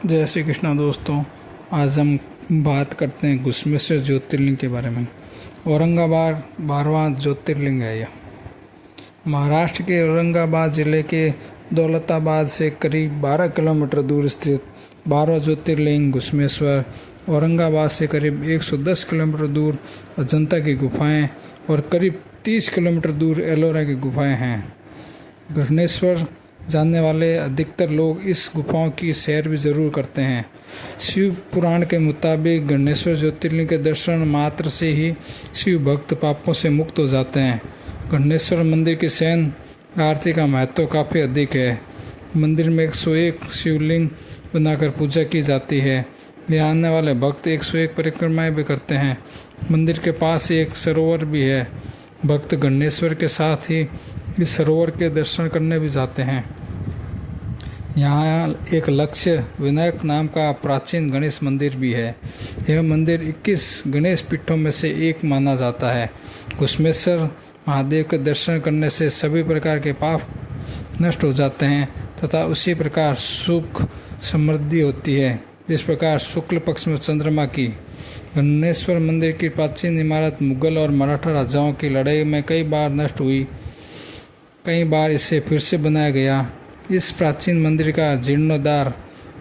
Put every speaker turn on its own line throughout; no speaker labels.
जय श्री कृष्णा दोस्तों। आज हम बात करते हैं घुश्मेश्वर ज्योतिर्लिंग के बारे में। औरंगाबाद 12वां ज्योतिर्लिंग है। यह महाराष्ट्र के औरंगाबाद जिले के दौलताबाद से करीब 12 किलोमीटर दूर स्थित 12वां ज्योतिर्लिंग घुश्मेश्वर। औरंगाबाद से करीब 110 किलोमीटर दूर अजंता की गुफाएं और करीब 30 किलोमीटर दूर एलोरा की गुफाएं हैं। घुश्मेश्वर जानने वाले अधिकतर लोग इस गुफाओं की सैर भी जरूर करते हैं। शिव पुराण के मुताबिक घुश्मेश्वर ज्योतिर्लिंग के दर्शन मात्र से ही शिव भक्त पापों से मुक्त हो जाते हैं। घुश्मेश्वर मंदिर की शयन आरती का महत्व काफ़ी अधिक है। मंदिर में 101 शिवलिंग बनाकर पूजा की जाती है। यहाँ आने वाले भक्त 101 परिक्रमाएं भी करते हैं। मंदिर के पास एक सरोवर भी है। भक्त घुश्मेश्वर के साथ ही इस सरोवर के दर्शन करने भी जाते हैं। यहाँ एक लक्ष्य विनायक नाम का प्राचीन गणेश मंदिर भी है। यह मंदिर 21 गणेश पीठों में से एक माना जाता है। घुश्मेश्वर महादेव के दर्शन करने से सभी प्रकार के पाप नष्ट हो जाते हैं तथा उसी प्रकार सुख समृद्धि होती है जिस प्रकार शुक्ल पक्ष में चंद्रमा की। घुश्मेश्वर मंदिर की प्राचीन इमारत मुगल और मराठा राजाओं की लड़ाई में कई बार नष्ट हुई। कई बार इसे फिर से बनाया गया। इस प्राचीन मंदिर का जीर्णोद्धार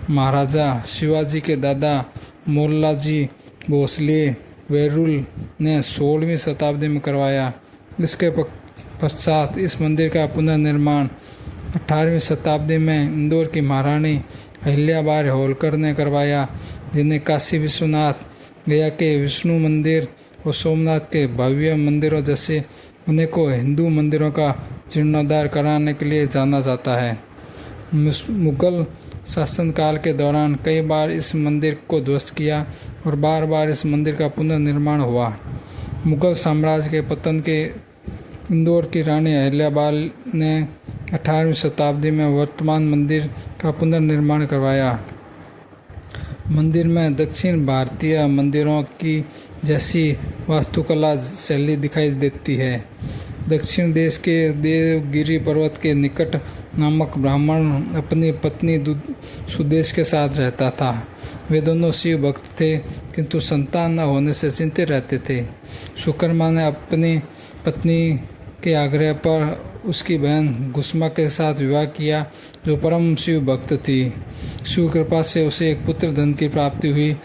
महाराजा शिवाजी के दादा मोल्लाजी भोसले वेरुल ने 16वीं शताब्दी में करवाया। इसके पश्चात इस मंदिर का पुनर्निर्माण 18वीं शताब्दी में इंदौर की महारानी अहिल्याबाई होलकर ने करवाया, जिन्हें काशी विश्वनाथ, गया के विष्णु मंदिर और सोमनाथ के भव्य मंदिरों जैसे अनेकों हिंदू मंदिरों का जीर्णोद्धार कराने के लिए जाना जाता है। मुगल शासनकाल के दौरान कई बार इस मंदिर को ध्वस्त किया और बार बार इस मंदिर का पुनर्निर्माण हुआ। मुगल साम्राज्य के पतन के इंदौर की रानी अहिल्याबाई ने 18वीं शताब्दी में वर्तमान मंदिर का पुनर्निर्माण करवाया। मंदिर में दक्षिण भारतीय मंदिरों की जैसी वास्तुकला शैली दिखाई देती है। दक्षिण देश के देवगिरी पर्वत के निकट नामक ब्राह्मण अपनी पत्नी सुदेश के साथ रहता था। वे दोनों शिव भक्त थे किंतु संतान न होने से चिंतित रहते थे। सुकर्मा ने अपनी पत्नी के आग्रह पर उसकी बहन घुश्मा के साथ विवाह किया, जो परम शिव भक्त थी। शिव कृपा से उसे एक पुत्र धन की प्राप्ति हुई।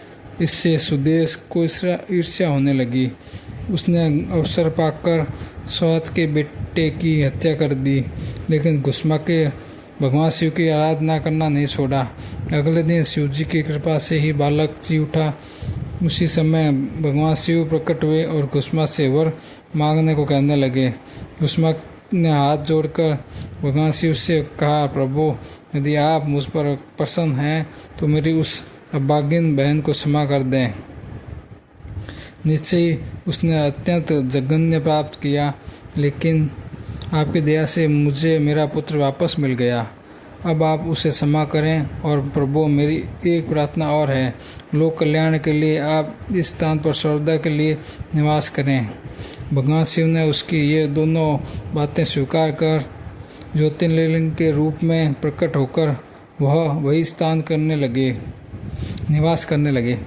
इससे सुदेश को ईर्ष्या होने लगी। उसने अवसर पाकर सौत के बेटे की हत्या कर दी, लेकिन घुश्मा के भगवान शिव की आराधना करना नहीं छोड़ा। अगले दिन शिव जी की कृपा से ही बालक जी उठा। उसी समय भगवान शिव प्रकट हुए और घुश्मा से वर मांगने को कहने लगे। घुश्मा ने हाथ जोड़कर भगवान शिव से कहा, प्रभु, यदि आप मुझ पर प्रसन्न हैं तो मेरी उस अभागिन बहन को क्षमा कर दें। निश्चय ही उसने अत्यंत जघन्य प्राप्त किया, लेकिन आपकी दया से मुझे मेरा पुत्र वापस मिल गया। अब आप उसे क्षमा करें। और प्रभु, मेरी एक प्रार्थना और है, लोक कल्याण के लिए आप इस स्थान पर सर्वदा के लिए निवास करें। भगवान शिव ने उसकी ये दोनों बातें स्वीकार कर ज्योतिर्लिंग के रूप में प्रकट होकर वही निवास करने लगे।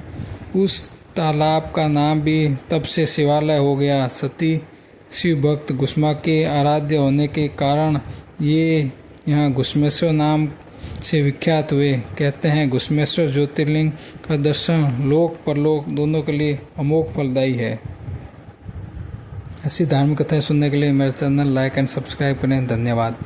उस तालाब का नाम भी तब से शिवालय हो गया। सती शिव भक्त घुश्मा के आराध्य होने के कारण ये यहाँ घुश्मेश्वर नाम से विख्यात हुए। कहते हैं घुश्मेश्वर ज्योतिर्लिंग का दर्शन लोक परलोक दोनों के लिए अमोघ फलदायी है। ऐसी धार्मिक कथाएं सुनने के लिए मेरे चैनल लाइक एंड सब्सक्राइब करें। धन्यवाद।